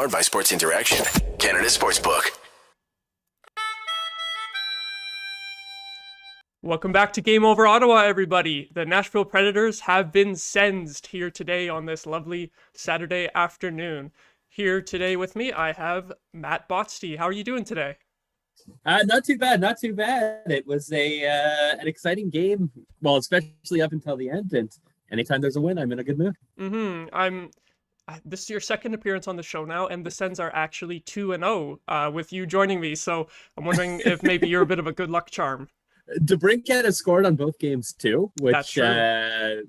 Powered by Sports Interaction, Canada Sportsbook. Welcome back to Game Over Ottawa, everybody. The Nashville Predators have been sensed here today on this lovely Saturday afternoon. Here today with me, I have Matt Bosty. How are you doing today? Not too bad, not too bad. It was an exciting game, well, especially up until the end. And anytime there's a win, I'm in a good mood. This is your second appearance on the show now, and the Sens are actually 2-0 with you joining me. So I'm wondering if maybe you're a bit of a good luck charm. DeBrincat has scored on both games too, which, That's true.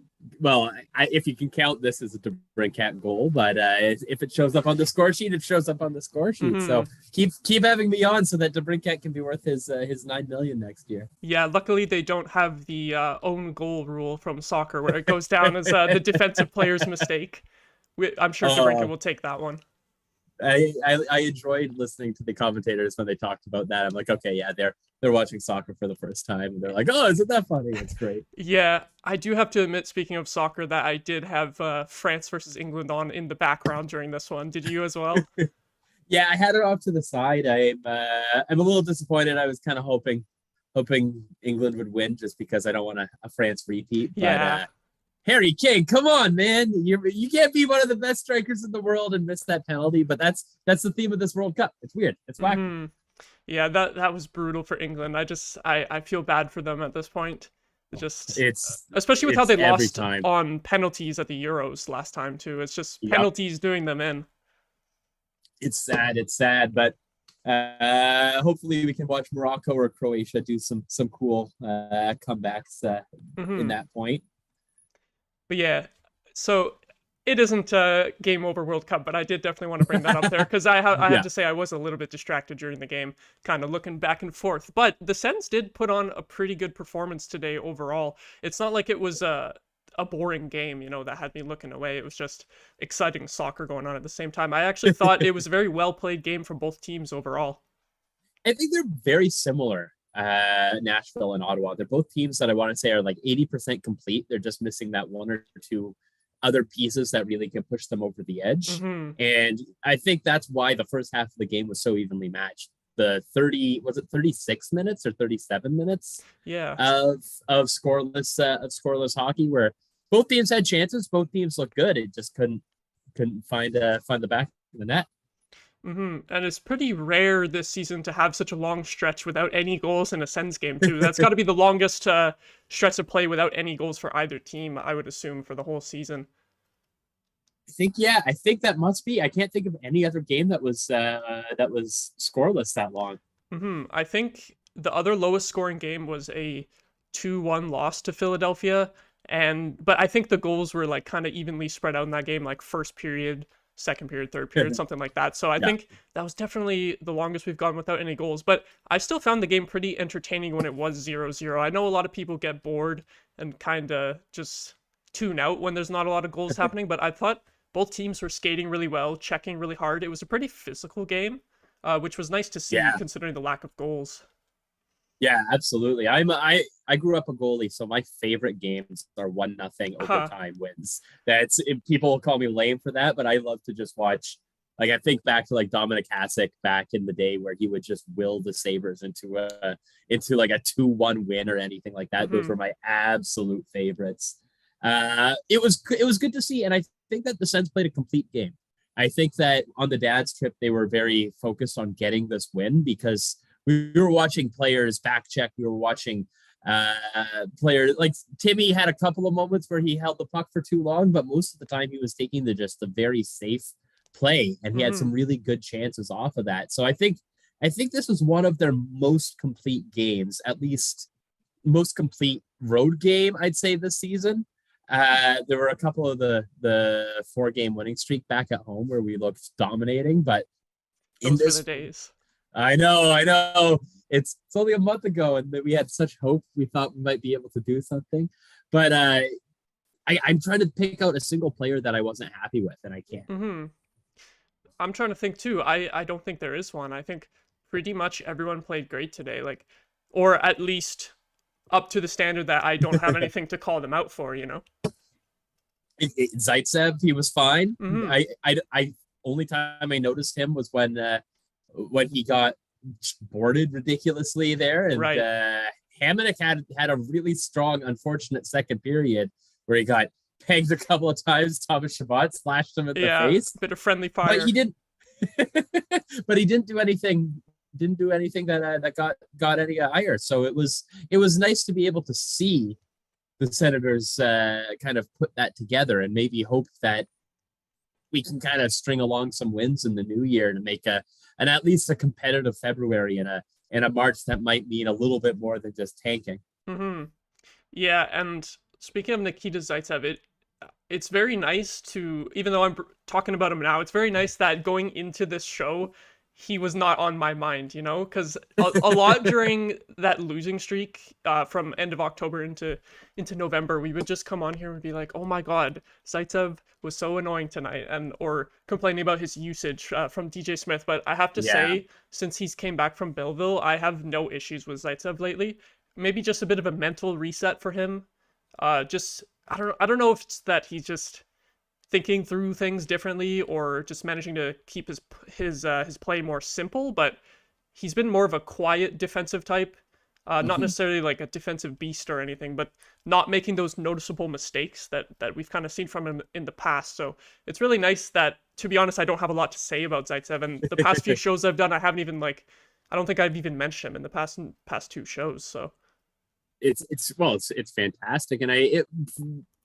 If you can count this as a DeBrincat goal, but if it shows up on the score sheet, it shows up on the score sheet. Mm-hmm. So keep having me on so that DeBrincat can be worth his $9 million next year. Yeah, luckily they don't have the own goal rule from soccer where it goes down as the defensive player's mistake. I'm sure DeBrincat will take that one. I enjoyed listening to the commentators when they talked about that. I'm like, okay, yeah, they're watching soccer for the first time, and they're like, oh, isn't that funny? It's great. Yeah, I do have to admit, speaking of soccer, that I did have France versus England on in the background during this one. Did you as well? Yeah, I had it off to the side. I'm a little disappointed. I was kind of hoping England would win just because I don't want a France repeat. Yeah. But, Harry Kane, come on, man! You can't be one of the best strikers in the world and miss that penalty. But that's the theme of this World Cup. It's weird. It's wacky. Mm-hmm. Yeah, that was brutal for England. I feel bad for them at this point. Especially with how they lost on penalties at the Euros last time too. It's just penalties doing them in. It's sad, but hopefully we can watch Morocco or Croatia do some cool comebacks in that point. But yeah, so it isn't a Game Over World Cup, but I did definitely want to bring that up there because I have to say I was a little bit distracted during the game, kind of looking back and forth. But the Sens did put on a pretty good performance today overall. It's not like it was a boring game, that had me looking away. It was just exciting soccer going on at the same time. I actually thought it was a very well-played game from both teams overall. I think they're very similar. Nashville and Ottawa. They're both teams that I want to say are like 80% complete. They're just missing that one or two other pieces that really can push them over the edge. Mm-hmm. And I think that's why the first half of the game was so evenly matched. The 36 minutes or 37 minutes of scoreless hockey where both teams had chances, both teams looked good. It just couldn't find the back of the net. Mm-hmm. And it's pretty rare this season to have such a long stretch without any goals in a Sens game too. That's got to be the longest stretch of play without any goals for either team, I would assume, for the whole season. I think that must be. I can't think of any other game that was scoreless that long. Mm-hmm. I think the other lowest scoring game was a 2-1 loss to Philadelphia, but I think the goals were like kind of evenly spread out in that game, like first period, second period, third period, something like that. So I think that was definitely the longest we've gone without any goals. But I still found the game pretty entertaining when it was 0-0. I know a lot of people get bored and kind of just tune out when there's not a lot of goals happening, but I thought both teams were skating really well, checking really hard. It was a pretty physical game, which was nice to see considering the lack of goals. Yeah, absolutely. I grew up a goalie, so my favorite games are 1-0 overtime wins. People call me lame for that, but I love to just watch. Like I think back to like Dominic Hasek back in the day where he would just will the Sabres into like a 2-1 win or anything like that. Mm-hmm. Those were my absolute favorites. It was good to see, and I think that the Sens played a complete game. I think that on the dad's trip they were very focused on getting this win because we were watching players back check. We were watching players like Timmy had a couple of moments where he held the puck for too long, but most of the time he was taking the very safe play, and he had some really good chances off of that. So I think this was one of their most complete games, at least most complete road game, I'd say, this season. There were a couple of the 4-game winning streak back at home where we looked dominating, but those were the days. I know. It's only a month ago, and we had such hope. We thought we might be able to do something, but I'm trying to pick out a single player that I wasn't happy with, and I can't. Mm-hmm. I'm trying to think too. I don't think there is one. I think pretty much everyone played great today, or at least up to the standard that I don't have anything to call them out for. Zaitsev, he was fine. Mm-hmm. only time I noticed him was when he got boarded ridiculously there, and Right. Hamonic had a really strong, unfortunate second period where he got pegged a couple of times. Thomas Shabbat slashed him in the Yeah, face, bit of friendly but fire. he didn't. But he didn't do anything. Didn't do anything that got any higher. So it was nice to be able to see the Senators kind of put that together and maybe hope that we can kind of string along some wins in the new year to make an at least a competitive February and a March that might mean a little bit more than just tanking. Mm-hmm. Yeah, and speaking of Nikita Zaitsev, it's very nice to, even though I'm talking about him now, it's very nice that going into this show, he was not on my mind, you know, because a lot during that losing streak from end of October into November, we would just come on here and be like, oh my God, Zaitsev was so annoying tonight, and or complaining about his usage from DJ Smith. But I have to say, since he's came back from Belleville, I have no issues with Zaitsev lately. Maybe just a bit of a mental reset for him. Just I don't know if it's that he's just thinking through things differently or just managing to keep his play more simple, but he's been more of a quiet defensive type. Not necessarily like a defensive beast or anything, but not making those noticeable mistakes that we've kind of seen from him in the past. So it's really nice that, to be honest, I don't have a lot to say about Zaitsev. And the past few shows I've done, I haven't even I don't think I've even mentioned him in the past two shows. So it's fantastic, and it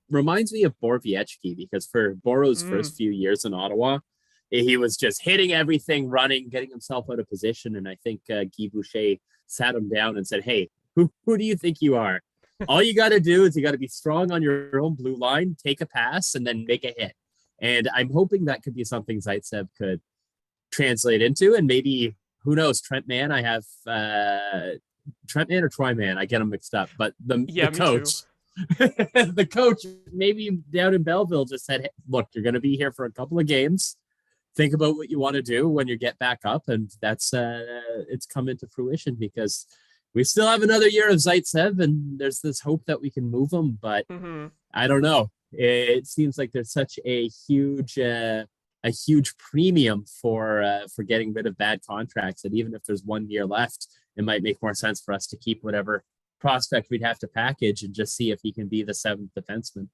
reminds me of Borowiecki, because for Boro's first few years in Ottawa, he was just hitting everything, running, getting himself out of position, and I think Guy Boucher sat him down and said, "Hey, who do you think you are? All you got to do is you got to be strong on your own blue line, take a pass, and then make a hit." And I'm hoping that could be something Zaitsev could translate into, and maybe, who knows, Trent Mann. I have Trent Mann or Troy Mann, I get them mixed up, but the coach. The coach, maybe down in Belleville, just said, hey, look, you're going to be here for a couple of games. Think about what you want to do when you get back up. And that's it's come into fruition, because we still have another year of Zaitsev, and there's this hope that we can move him. But I don't know. It seems like there's such a huge premium for getting rid of bad contracts. And even if there's 1 year left, it might make more sense for us to keep whatever prospect we'd have to package and just see if he can be the seventh defenseman.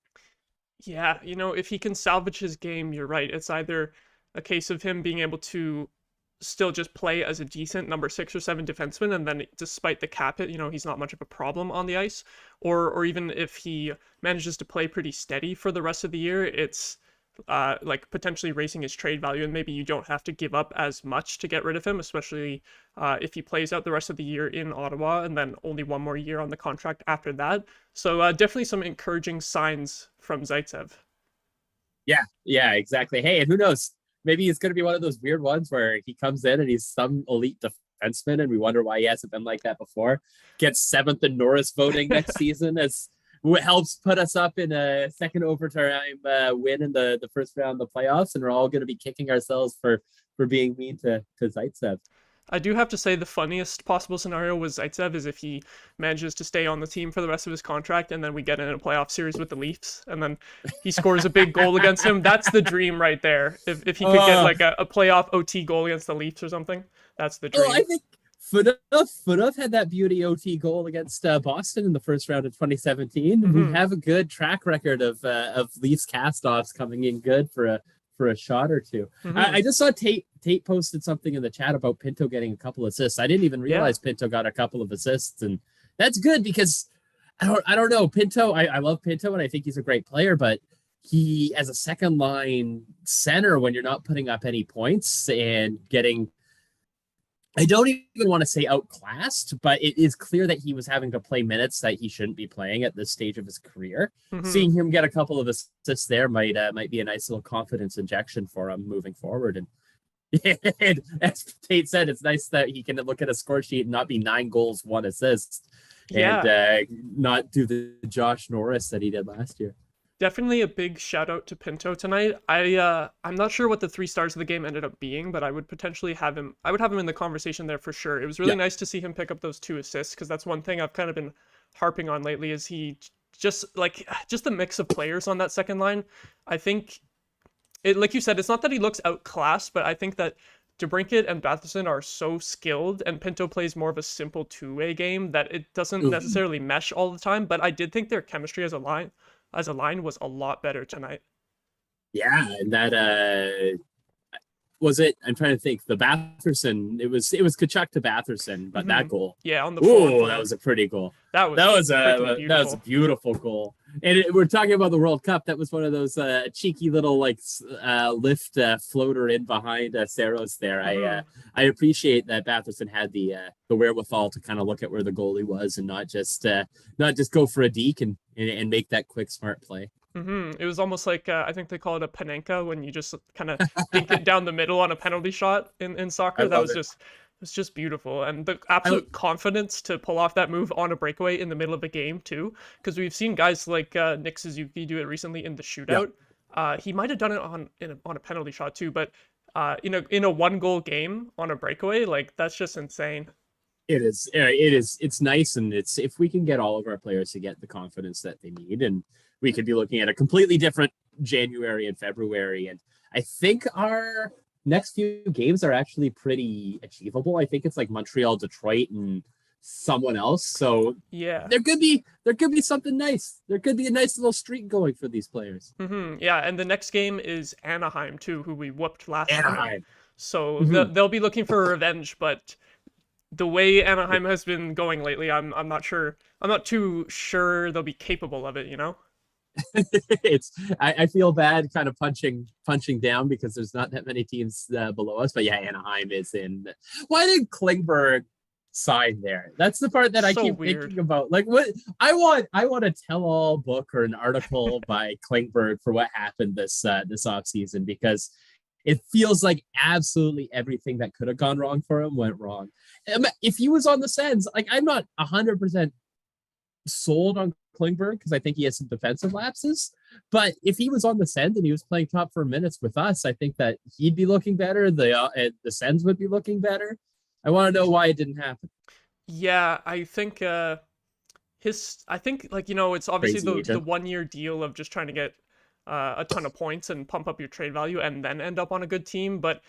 Yeah, you know, if he can salvage his game, you're right. It's either a case of him being able to still just play as a decent number 6 or 7 defenseman, and then despite the cap hit, you know, he's not much of a problem on the ice, or even if he manages to play pretty steady for the rest of the year, it's like potentially raising his trade value, and maybe you don't have to give up as much to get rid of him, especially if he plays out the rest of the year in Ottawa and then only 1 more year on the contract after that. So definitely some encouraging signs from Zaitsev. Yeah, exactly. Hey, and who knows? Maybe it's going to be one of those weird ones where he comes in and he's some elite defenseman, and we wonder why he hasn't been like that before. Gets 7th in Norris voting next season, as helps put us up in a second overtime win in the first round of the playoffs, and we're all going to be kicking ourselves for being mean to Zaitsev. I do have to say the funniest possible scenario with Zaitsev is if he manages to stay on the team for the rest of his contract, and then we get in a playoff series with the Leafs, and then he scores a big goal against him. That's the dream right there. If he could get like a playoff OT goal against the Leafs or something, that's the dream. I think Fudov had that beauty OT goal against Boston in the first round of 2017. We have a good track record of Leafs castoffs coming in good for a shot or two. I just saw Tate posted something in the chat about Pinto getting a couple assists. I didn't even realize Pinto got a couple of assists, and that's good, because I don't know, Pinto. I love Pinto, and I think he's a great player, but he, as a second line center, when you're not putting up any points and getting, I don't even want to say outclassed, but it is clear that he was having to play minutes that he shouldn't be playing at this stage of his career. Seeing him get a couple of assists there might be a nice little confidence injection for him moving forward. And as Tate said, it's nice that he can look at a score sheet and not be 9 goals, 1 assist, and not do the Josh Norris that he did last year. Definitely a big shout out to Pinto tonight. I'm not sure what the 3 stars of the game ended up being, but I would potentially have him. I would have him in the conversation there for sure. It was really nice to see him pick up those 2 assists, because that's one thing I've kind of been harping on lately. Is he just the mix of players on that second line? I think like you said, it's not that he looks outclassed, but I think that DeBrincat and Batherson are so skilled, and Pinto plays more of a simple two-way game that it doesn't necessarily mesh all the time. But I did think their chemistry as a line was a lot better tonight. Yeah, and that was it. I'm trying to think. The Batherson, it was Kachuk to Batherson, but that goal. Yeah, on the That was a pretty goal. That was a beautiful goal. And we're talking about the World Cup. That was one of those cheeky little lift floater in behind Saros there. I appreciate that Batherson had the wherewithal to kind of look at where the goalie was and not just go for a deke and make that quick smart play. It was almost like I think they call it a panenka when you just kind of dink it down the middle on a penalty shot in soccer. That was just beautiful, and the absolute confidence to pull off that move on a breakaway in the middle of a game too. Because we've seen guys like Nick Suzuki do it recently in the shootout. He might have done it on a penalty shot too, but in a 1-goal game on a breakaway, like that's just insane. It is. It's nice, and it's if we can get all of our players to get the confidence that they need, and we could be looking at a completely different January and February. And I think our next few games are actually pretty achievable. I think it's like Montreal, Detroit, and someone else. So yeah, there could be something nice. There could be a nice little streak going for these players. Yeah, and the next game is Anaheim too, who we whooped last time. So they'll be looking for revenge, but the way Anaheim has been going lately, I'm not sure. I'm not too sure they'll be capable of it, you know? I feel bad kind of punching down because there's not that many teams below us. But yeah, Anaheim is in. Why did Klingberg sign there? That's the part that I keep thinking about. Like, what I want a tell-all book or an article by Klingberg for what happened this offseason, because it feels like absolutely everything that could have gone wrong for him went wrong. If he was on the Sens, like I'm not 100% sold on Klingberg because I think he has some defensive lapses. But if he was on the Sens and he was playing top 4 minutes with us, I think that he'd be looking better. The Sens would be looking better. I want to know why it didn't happen. Yeah, I think I think like, you know, it's obviously the 1-year deal of just trying to get a ton of points and pump up your trade value and then end up on a good team. But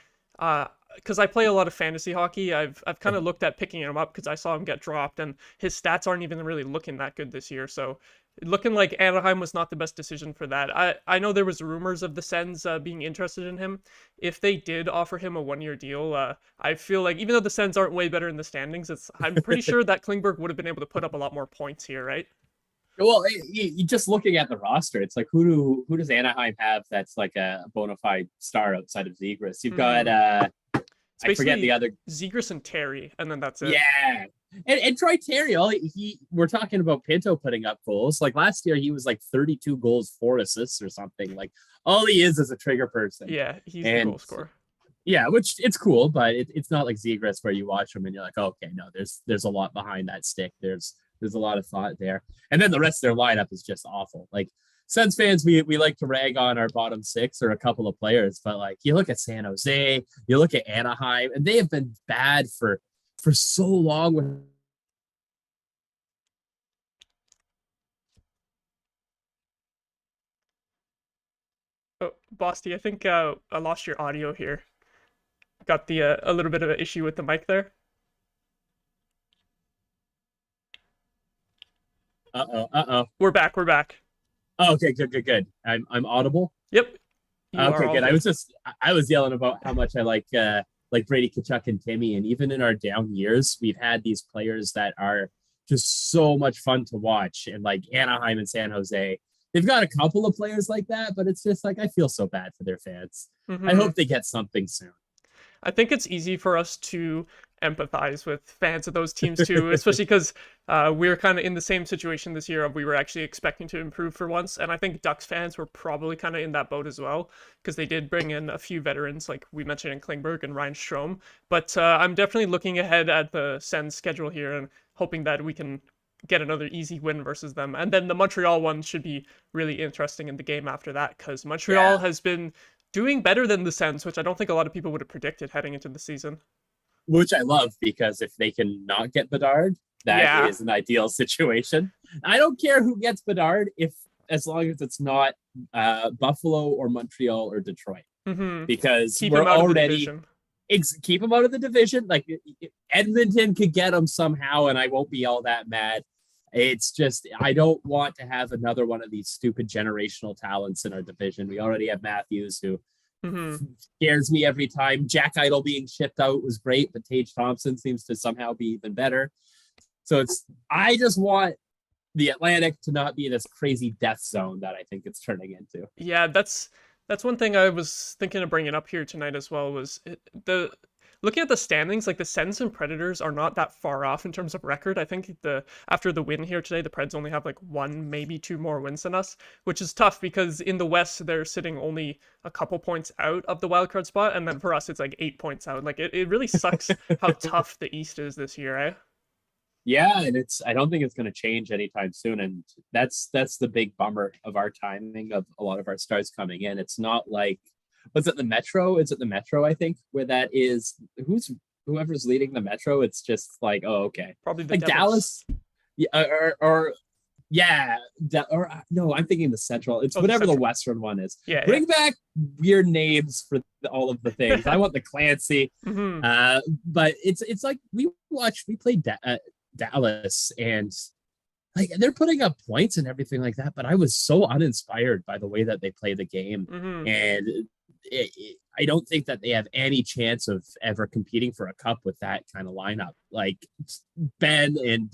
because I play a lot of fantasy hockey, I've kind of looked at picking him up because I saw him get dropped and his stats aren't even really looking that good this year. So looking like Anaheim was not the best decision for that. I know there was rumors of the Sens being interested in him. If they did offer him a 1-year deal, I feel like even though the Sens aren't way better in the standings, I'm pretty sure that Klingberg would have been able to put up a lot more points here, right? Well, you just looking at the roster, it's like who does Anaheim have that's like a bona fide star outside of Zegras? You've got I forget the other Zegras and Terry, and then that's it. Yeah, and Troy Terry. We're talking about Pinto putting up goals. Like last year, he was like 32 goals, 4 assists, or something. Like all he is a trigger person. Yeah, he's the goal scorer. Yeah, which it's cool, but it's not like Zegras where you watch him and you're like, oh, okay, no, there's a lot behind that stick. There's a lot of thought there. And then the rest of their lineup is just awful. Like Sens fans, we like to rag on our bottom 6 or a couple of players, but like you look at San Jose, you look at Anaheim, and they have been bad for so long. Oh, Bosty, I think I lost your audio here. Got the a little bit of an issue with the mic there. We're back. Oh, okay, good. I'm audible. Yep. Okay, good. I was yelling about how much I like Brady Tkachuk and Timmy, and even in our down years, we've had these players that are just so much fun to watch, and like Anaheim and San Jose, they've got a couple of players like that, but it's just like I feel so bad for their fans. I hope they get something soon. I think it's easy for us to empathize with fans of those teams too, especially because we're kind of in the same situation this year of we were actually expecting to improve for once. And I think Ducks fans were probably kind of in that boat as well, because they did bring in a few veterans, like we mentioned in Klingberg and Ryan Strome. But I'm definitely looking ahead at the Sens schedule here and hoping that we can get another easy win versus them. And then the Montreal one should be really interesting in the game after that, because Montreal has been doing better than the Sens, which I don't think a lot of people would have predicted heading into the season. Which I love, because if they can not get Bedard, that is an ideal situation. I don't care who gets Bedard if as long as it's not Buffalo or Montreal or Detroit, because Keep we're him out already of the division. Keep them out of the division. Like Edmonton could get them somehow, and I won't be all that mad. It's just I don't want to have another one of these stupid generational talents in our division. We already have Matthews, who scares me every time. Jack Idle being shipped out was great, but Tage Thompson seems to somehow be even better. So I just want the Atlantic to not be this crazy death zone that I think it's turning into. Yeah, that's one thing I was thinking of bringing up here tonight as well, was looking at the standings, like the Sens and Predators are not that far off in terms of record. I think after the win here today, the Preds only have like 1, maybe 2 more wins than us, which is tough because in the West, they're sitting only a couple points out of the wildcard spot. And then for us, it's like 8 points out. Like it really sucks how tough the East is this year, eh? Yeah, and I don't think it's going to change anytime soon, and that's the big bummer of our timing of a lot of our stars coming in. It's not like, was it the Metro? Is it the Metro? I think where that is. Whoever's leading the Metro. It's just like, oh, okay, probably the like Dallas, yeah, no, I'm thinking the Central. It's whatever the Western one is. Yeah, bring back weird names for all of the things. I want the Clancy, but it's like we played Dallas, and like they're putting up points and everything like that, but I was so uninspired by the way that they play the game, and I don't think that they have any chance of ever competing for a cup with that kind of lineup. Like Ben and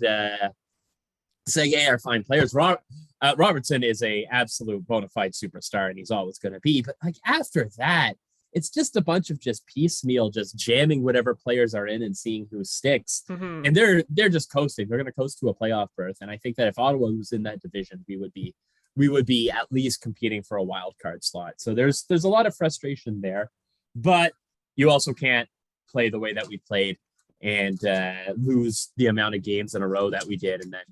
Sege are fine players. Robertson is a absolute bona fide superstar, and he's always going to be. But like after that, it's just a bunch of just piecemeal, just jamming whatever players are in and seeing who sticks. And they're just coasting. They're going to coast to a playoff berth. And I think that if Ottawa was in that division, we would be at least competing for a wild card slot. So there's a lot of frustration there, but you also can't play the way that we played and lose the amount of games in a row that we did and then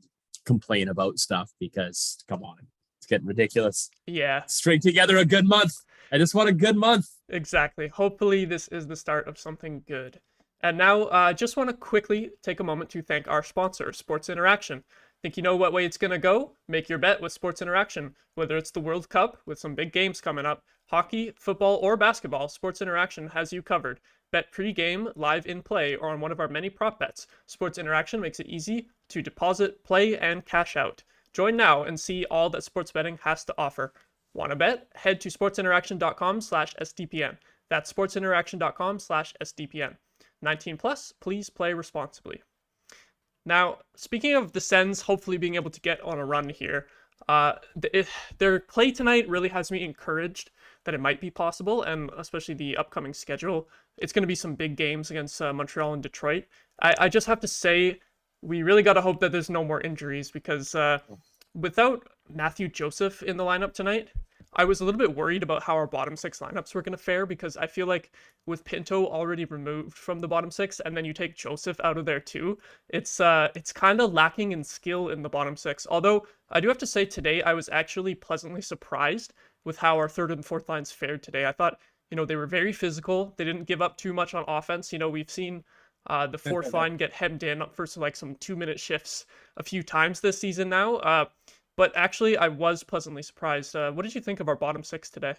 complain about stuff, because come on, it's getting ridiculous. Yeah. String together a good month. I just want a good month. Exactly. Hopefully this is the start of something good. And now I just want to quickly take a moment to thank our sponsor, Sports Interaction. Think you know what way it's going to go? Make your bet with Sports Interaction. Whether it's the World Cup with some big games coming up, hockey, football, or basketball, Sports Interaction has you covered. Bet pre-game, live in play, or on one of our many prop bets. Sports Interaction makes it easy to deposit, play, and cash out. Join now and see all that sports betting has to offer. Want to bet? Head to sportsinteraction.com/SDPN. That's sportsinteraction.com/SDPN. 18 plus, please play responsibly. Now, speaking of the Sens hopefully being able to get on a run here, their play tonight really has me encouraged that it might be possible, and especially the upcoming schedule. It's going to be some big games against Montreal and Detroit. I just have to say, we really got to hope that there's no more injuries, because without Matthew Joseph in the lineup tonight, I was a little bit worried about how our bottom 6 lineups were going to fare, because I feel like with Pinto already removed from the bottom 6, and then you take Joseph out of there too, it's kind of lacking in skill in the bottom 6. Although I do have to say today I was actually pleasantly surprised with how our third and fourth lines fared today. I thought, they were very physical. They didn't give up too much on offense. We've seen the fourth line get hemmed in for some 2-minute shifts a few times this season now. But actually, I was pleasantly surprised. What did you think of our bottom 6 today?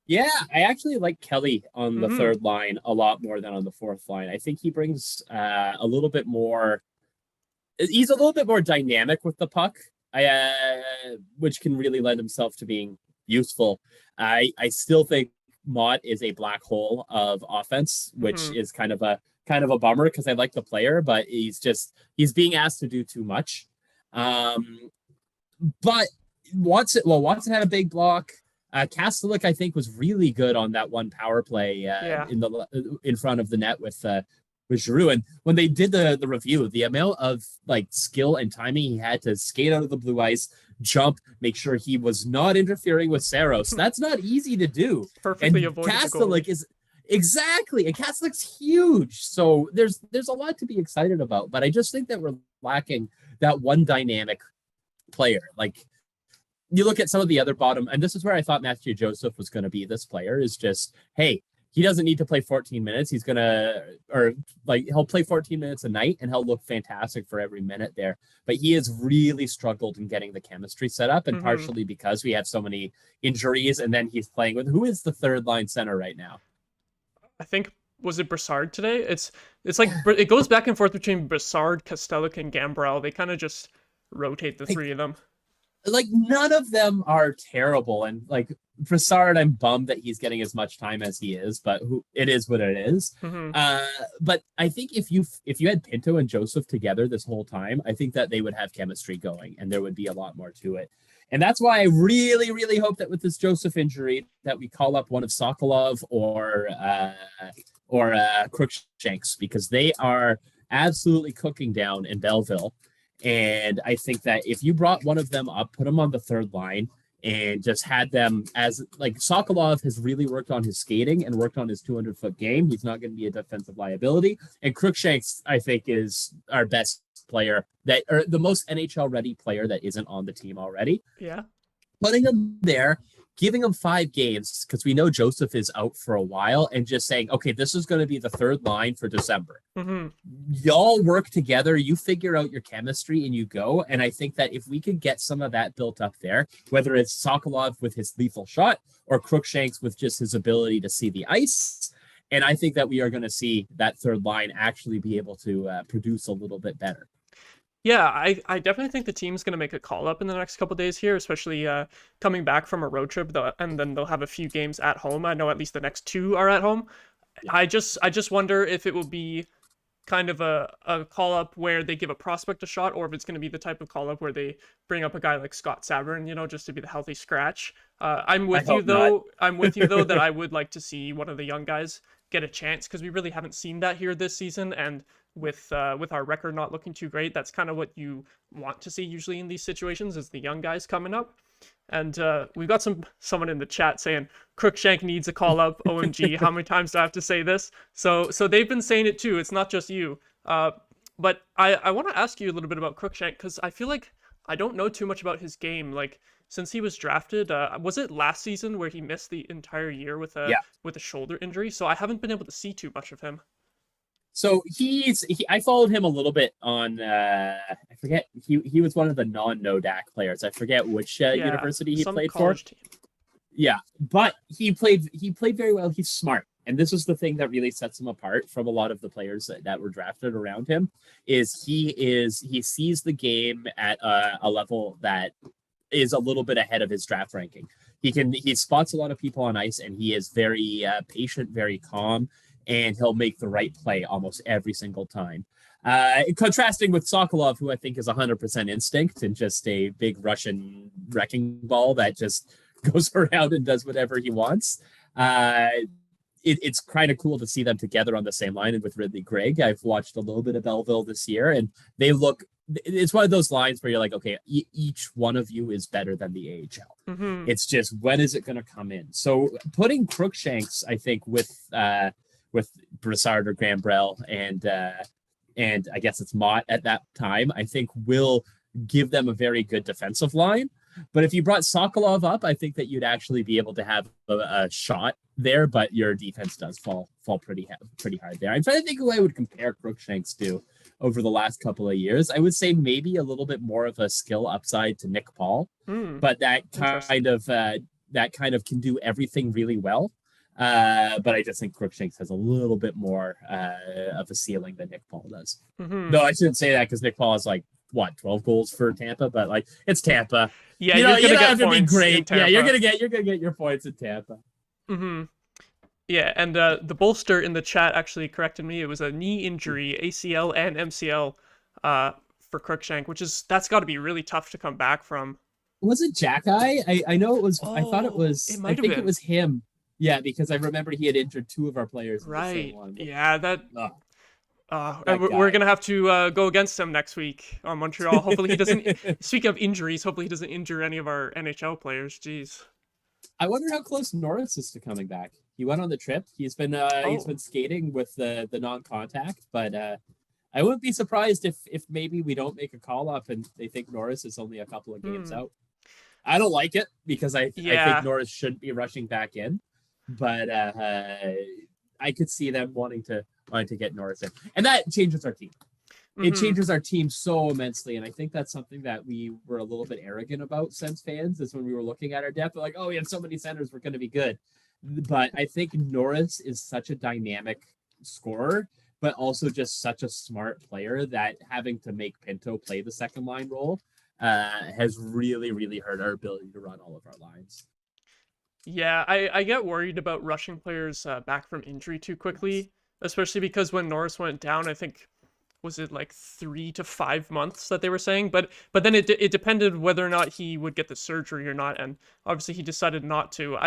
Yeah, I actually like Kelly on the third line a lot more than on the fourth line. I think he brings a little bit more. He's a little bit more dynamic with the puck, which can really lend himself to being useful. I still think Maude is a black hole of offense, which is kind of a bummer, because I like the player, but he's being asked to do too much. But Watson had a big block. Kastelik, I think, was really good on that one power play in front of the net with Giroux. And when they did the review, the amount of skill and timing he had to skate out of the blue ice, jump, make sure he was not interfering with Saros, that's not easy to do. Perfectly and avoided Kastelik is exactly, and Kastelik's huge. So there's a lot to be excited about. But I just think that we're lacking that one dynamic player. Like, you look at some of the other bottom, and this is where I thought Matthew Joseph was going to be. This player is just, hey, he doesn't need to play 14 minutes. He's he'll play 14 minutes a night and he'll look fantastic for every minute there. But he has really struggled in getting the chemistry set up, and partially because we have so many injuries. And then he's playing with, who is the third line center right now? I think, was it Brassard today? It's like it goes back and forth between Brassard, Kostelic, and Gambrell. They kind of just rotate the three of them. Like, none of them are terrible, and like Brassard, I'm bummed that he's getting as much time as he is, but it is what it is. But I think if you had Pinto and Joseph together this whole time, I think that they would have chemistry going, and there would be a lot more to it. And that's why I really, really hope that with this Joseph injury, that we call up one of Sokolov or Crookshanks, because they are absolutely cooking down in Belleville. And I think that if you brought one of them up, put them on the third line, and just had them as, like, Sokolov has really worked on his skating and worked on his 200-foot game. He's not going to be a defensive liability. And Crookshanks, I think, is our best player, or the most NHL ready player that isn't on the team already. Yeah. Putting him there, giving him 5 games, because we know Joseph is out for a while, and just saying, okay, this is going to be the third line for December. Y'all work together, you figure out your chemistry, and you go. And I think that if we could get some of that built up there, whether it's Sokolov with his lethal shot or Crookshanks with just his ability to see the ice, and I think that we are going to see that third line actually be able to produce a little bit better. Yeah, I definitely think the team's going to make a call up in the next couple of days here, especially coming back from a road trip, and then they'll have a few games at home. I know at least the next 2 are at home. I just wonder if it will be kind of a call up where they give a prospect a shot, or if it's going to be the type of call up where they bring up a guy like Scott Sabourin, just to be the healthy scratch. I'm with you though that I would like to see one of the young guys get a chance, because we really haven't seen that here this season. And with our record not looking too great, that's kind of what you want to see usually in these situations, is the young guys coming up. And we've got someone in the chat saying Crookshank needs a call up. OMG, how many times do I have to say this? So they've been saying it too. It's not just you. But I want to ask you a little bit about Crookshank, because I feel like I don't know too much about his game. Like, since he was drafted, was it last season where he missed the entire year with a shoulder injury? So I haven't been able to see too much of him. So I followed him a little bit on, I forget, he was one of the non-NODAC players. I forget which university he played for. Team. Yeah, but he played very well. He's smart. And this is the thing that really sets him apart from a lot of the players that were drafted around him, is he sees the game at a level that is a little bit ahead of his draft ranking. He spots a lot of people on ice, and he is very patient, very calm, and he'll make the right play almost every single time. Contrasting with Sokolov, who I think is 100% instinct and just a big Russian wrecking ball that just goes around and does whatever he wants. It's kind of cool to see them together on the same line. And with Ridley Gregg, I've watched a little bit of Belleville this year, and it's one of those lines where you're like, okay, each one of you is better than the AHL. It's just, when is it going to come in? So putting Crookshanks, I think, with Brassard or Gambrell and I guess it's Maude at that time, I think will give them a very good defensive line. But if you brought Sokolov up, I think that you'd actually be able to have a shot there, but your defense does fall pretty hard there. I'm trying to think who I would compare Crookshanks to over the last couple of years. I would say maybe a little bit more of a skill upside to Nick Paul, but that kind of can do everything really well. But I just think Crookshanks has a little bit more of a ceiling than Nick Paul does. No, I shouldn't say that, because Nick Paul is like, 12 goals for Tampa, but like, it's Tampa. Yeah, you don't have to be points great. Yeah, you're gonna get your points in Tampa. Yeah, and the bolster in the chat actually corrected me. It was a knee injury, ACL and MCL, for Crookshank, that's got to be really tough to come back from. Was it Jack-Eye? I know it was. I thought it was. It might have been. It was him. Yeah, because I remember he had injured 2 of our players. Right. In the same one. Yeah, we're gonna have to go against him next week on Montreal. Hopefully he doesn't. Speaking of injuries, hopefully he doesn't injure any of our NHL players. Jeez. I wonder how close Norris is to coming back. He went on the trip. He's been skating with the non-contact, but I wouldn't be surprised if maybe we don't make a call up and they think Norris is only a couple of games out. I don't like it, because I think Norris shouldn't be rushing back in. but I could see them wanting to get Norris in, and that changes our team. It changes our team so immensely, and I think that's something that we were a little bit arrogant about, Sens fans, is when we were looking at our depth, like, oh, we have so many centers, we're going to be good. But I think Norris is such a dynamic scorer, but also just such a smart player that having to make Pinto play the second line role has really, really hurt our ability to run all of our lines. Yeah, I get worried about rushing players back from injury too quickly, especially because when Norris went down, I think, was it like 3 to 5 months that they were saying? But then it depended whether or not he would get the surgery or not, and obviously he decided not to.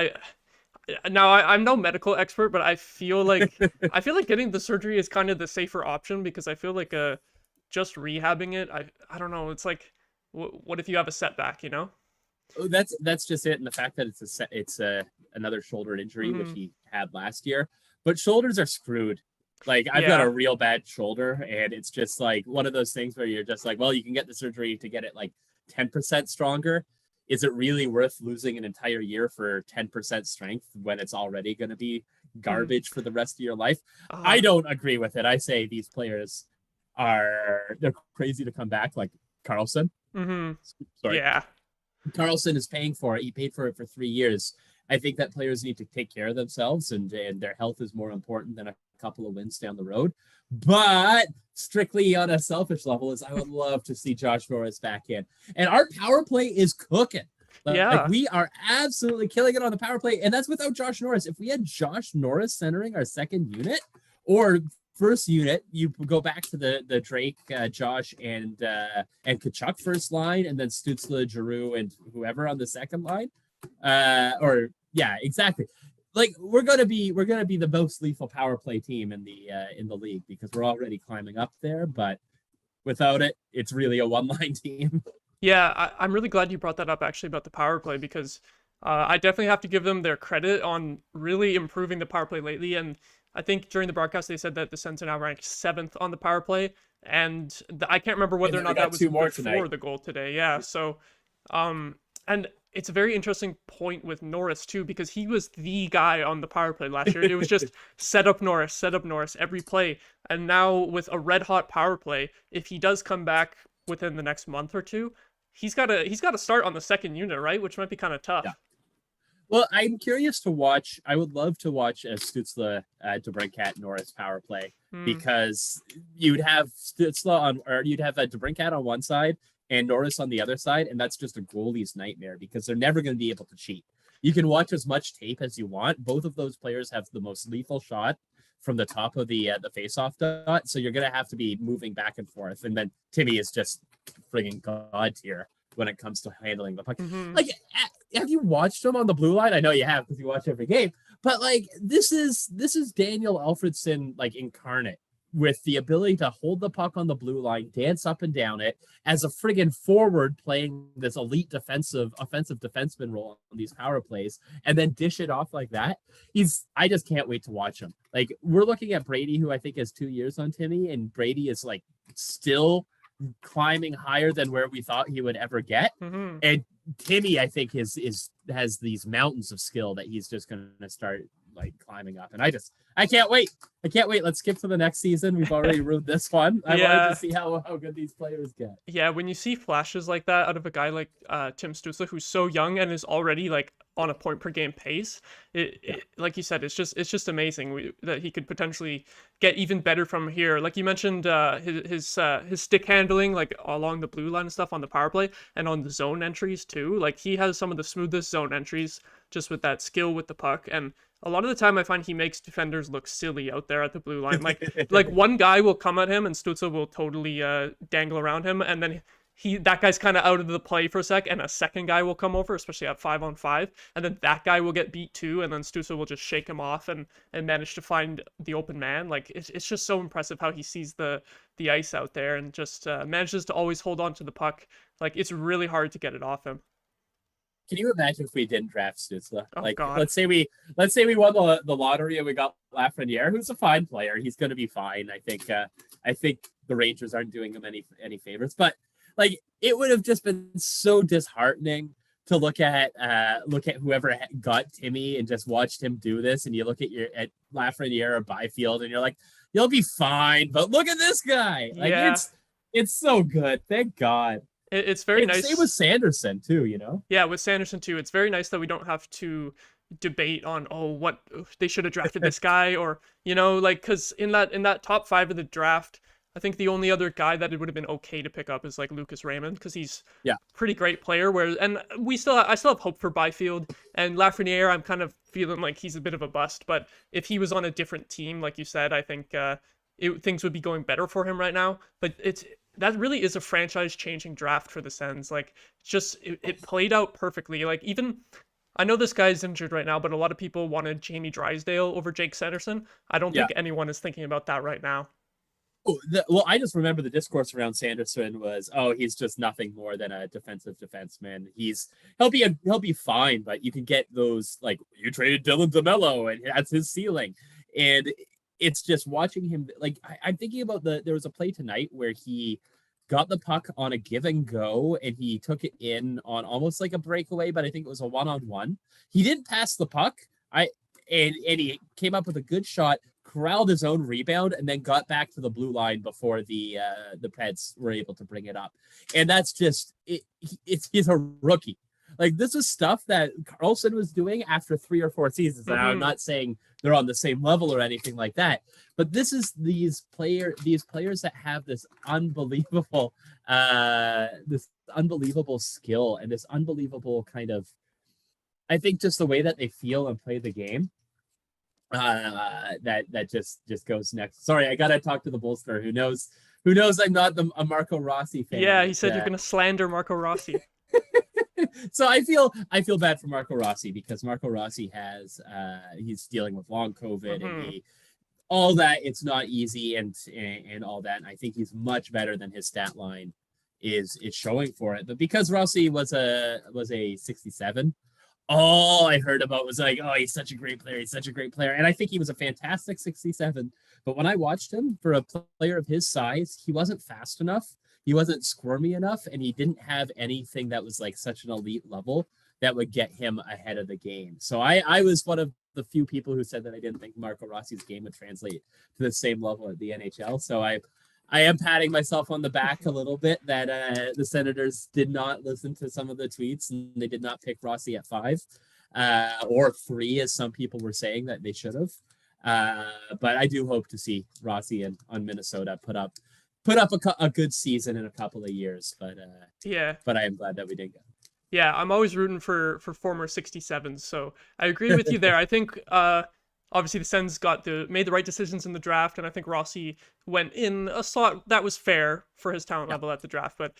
I'm no medical expert, but I feel like getting the surgery is kind of the safer option, because I feel like just rehabbing it, I don't know. It's like, what if you have a setback, you know? That's just it, and the fact that it's another shoulder injury, which he had last year. But shoulders are screwed. Like, I've got a real bad shoulder, and it's just like one of those things where you're just like, well, you can get the surgery to get it like 10% stronger. Is it really worth losing an entire year for 10% strength when it's already going to be garbage for the rest of your life? I don't agree with it. I say these players they're crazy to come back, like Carlson. Sorry. Yeah. Carlson is paying for it. He paid for it for 3 years. I think that players need to take care of themselves, and their health is more important than a couple of wins down the road. But strictly on a selfish level, is I would love to see Josh Norris back in. And our power play is cooking. Like, we are absolutely killing it on the power play, and that's without Josh Norris. If we had Josh Norris centering our second unit or first unit, you go back to the Drake, Josh, and Kachuk first line, and then Stützle, Giroux, and whoever on the second line. Yeah, exactly. Like, we're gonna be the most lethal power play team in the league, because we're already climbing up there. But without it, it's really a one-line team. Yeah, I'm really glad you brought that up, actually, about the power play, because I definitely have to give them their credit on really improving the power play lately. And I think during the broadcast they said that the Sens are now ranked 7th on the power play, and I can't remember whether or not that was before the goal today. Yeah, so and it's a very interesting point with Norris too, because he was the guy on the power play last year. It was just set up Norris every play. And now with a red hot power play, if he does come back within the next month or two, he's got to start on the second unit, right? Which might be kind of tough. Yeah. Well, I'm curious to watch. I would love to watch a Stützle, DeBrincat, Norris power play, because you'd have Stützle you'd have a DeBrincat on one side and Norris on the other side, and that's just a goalie's nightmare, because they're never going to be able to cheat. You can watch as much tape as you want. Both of those players have the most lethal shot from the top of the face-off dot, so you're going to have to be moving back and forth. And then Timmy is just friggin' god tier when it comes to handling the puck. Like, have you watched him on the blue line? I know you have, because you watch every game. But like, this is Daniel Alfredsson, like, incarnate, with the ability to hold the puck on the blue line, dance up and down it as a friggin' forward, playing this elite offensive defenseman role on these power plays, and then dish it off like that. I just can't wait to watch him. Like, we're looking at Brady, who I think has 2 years on Timmy, and Brady is like still climbing higher than where we thought he would ever get. And Timmy, I think, has these mountains of skill that he's just going to start like climbing up. And I can't wait. Let's skip to the next season. We've already ruined this one. I wanted to see how good these players get. Yeah, when you see flashes like that out of a guy like Tim Stützle, who's so young and is already like on a point per game pace, it like you said, it's just amazing that he could potentially get even better from here. Like you mentioned, his stick handling, like along the blue line and stuff on the power play, and on the zone entries too. Like, he has some of the smoothest zone entries, just with that skill with the puck. And a lot of the time I find he makes defenders look silly out there at the blue line. Like one guy will come at him and Stützle will totally dangle around him, and then that guy's kind of out of the play for a sec, and a second guy will come over, especially at 5-on-5, and then that guy will get beat too, and then Stützle will just shake him off and manage to find the open man. Like, it's just so impressive how he sees the ice out there and just manages to always hold on to the puck. Like, it's really hard to get it off him. Can you imagine if we didn't draft Stützle? Oh, like, God. let's say we won the lottery and we got Lafreniere, who's a fine player. He's going to be fine. I think the Rangers aren't doing him any favors, but like, it would have just been so disheartening to look at whoever got Timmy and just watched him do this, and you look at Lafreniere or Byfield, and you're like, you'll be fine. But look at this guy. Like it's so good. Thank God. It's very nice. Same with Sanderson too, you know? Yeah, with Sanderson too. It's very nice that we don't have to debate on what they should have drafted this guy, or like, because in that top 5 of the draft, I think the only other guy that it would have been okay to pick up is like Lucas Raymond, because he's pretty great player. And I still have hope for Byfield and Lafreniere. I'm kind of feeling like he's a bit of a bust, but if he was on a different team, like you said, I think things would be going better for him right now. But that really is a franchise-changing draft for the Sens. Like, it played out perfectly. Like, even I know this guy's injured right now, but a lot of people wanted Jamie Drysdale over Jake Sanderson. I don't think anyone is thinking about that right now. Well, I just remember the discourse around Sanderson was, he's just nothing more than a defensive defenseman. He'll be fine, but you can get those, like, you traded Dylan DeMello and that's his ceiling. And it's just watching him, like, I'm thinking about there was a play tonight where he got the puck on a give and go, and he took it in on almost like a breakaway, but I think it was a 1-on-1. He didn't pass the puck. And he came up with a good shot, corralled his own rebound, and then got back to the blue line before the Preds were able to bring it up. And that's just he's a rookie. Like, this is stuff that Carlson was doing after 3 or 4 seasons. And I'm not saying they're on the same level or anything like that, but this is these players that have this unbelievable skill and this unbelievable kind of, I think, just the way that they feel and play the game. That just goes next. Sorry, I gotta talk to the Bolster who knows I'm not a Marco Rossi fan. Yeah, he said you're gonna slander Marco Rossi. So I feel bad for Marco Rossi, because Marco Rossi he's dealing with long COVID and all that. It's not easy and all that. And I think he's much better than his stat line is showing for it. But because Rossi was a 67, all I heard about was like, oh, he's such a great player. He's such a great player. And I think he was a fantastic 67. But when I watched him, for a player of his size, he wasn't fast enough. He wasn't squirmy enough, and he didn't have anything that was like such an elite level that would get him ahead of the game. So I was one of the few people who said that I didn't think Marco Rossi's game would translate to the same level at the NHL. So I am patting myself on the back a little bit that the Senators did not listen to some of the tweets, and they did not pick Rossi at 5 or 3, as some people were saying that they should have. But I do hope to see Rossi on Minnesota put up a good season in a couple of years. But I am glad that we did go. Yeah, I'm always rooting for former 67s, so I agree with you there. I think obviously the Sens made the right decisions in the draft, and I think Rossi went in a slot that was fair for his talent level at the draft. But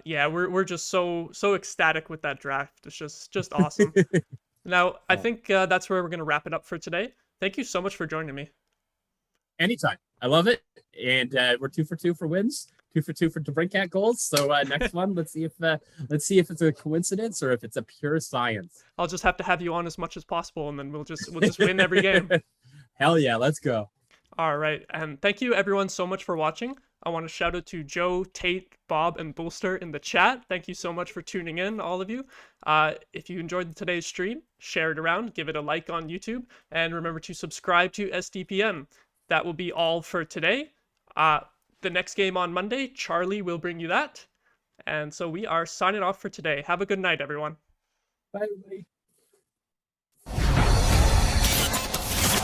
we're just so ecstatic with that draft. It's just awesome. Now, I think that's where we're going to wrap it up for today. Thank you so much for joining me. Anytime. I love it. And we're 2 for 2 for wins, 2 for 2 for DeBrincat goals. So next one, let's see if it's a coincidence or if it's a pure science. I'll just have to have you on as much as possible, and then we'll just win every game. Hell yeah, let's go. All right. And thank you everyone so much for watching. I want to shout out to Joe, Tate, Bob, and Bolster in the chat. Thank you so much for tuning in, all of you. If you enjoyed today's stream, share it around, give it a like on YouTube, and remember to subscribe to SDPN. That will be all for today. The next game on Monday, Charlie will bring you that. And so we are signing off for today. Have a good night, everyone. Bye, everybody.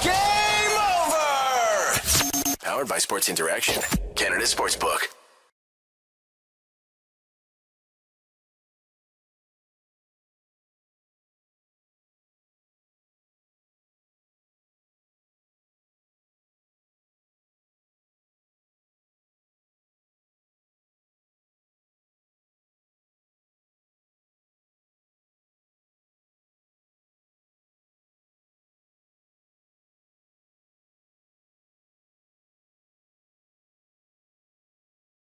Game over! Powered by Sports Interaction, Canada Sportsbook.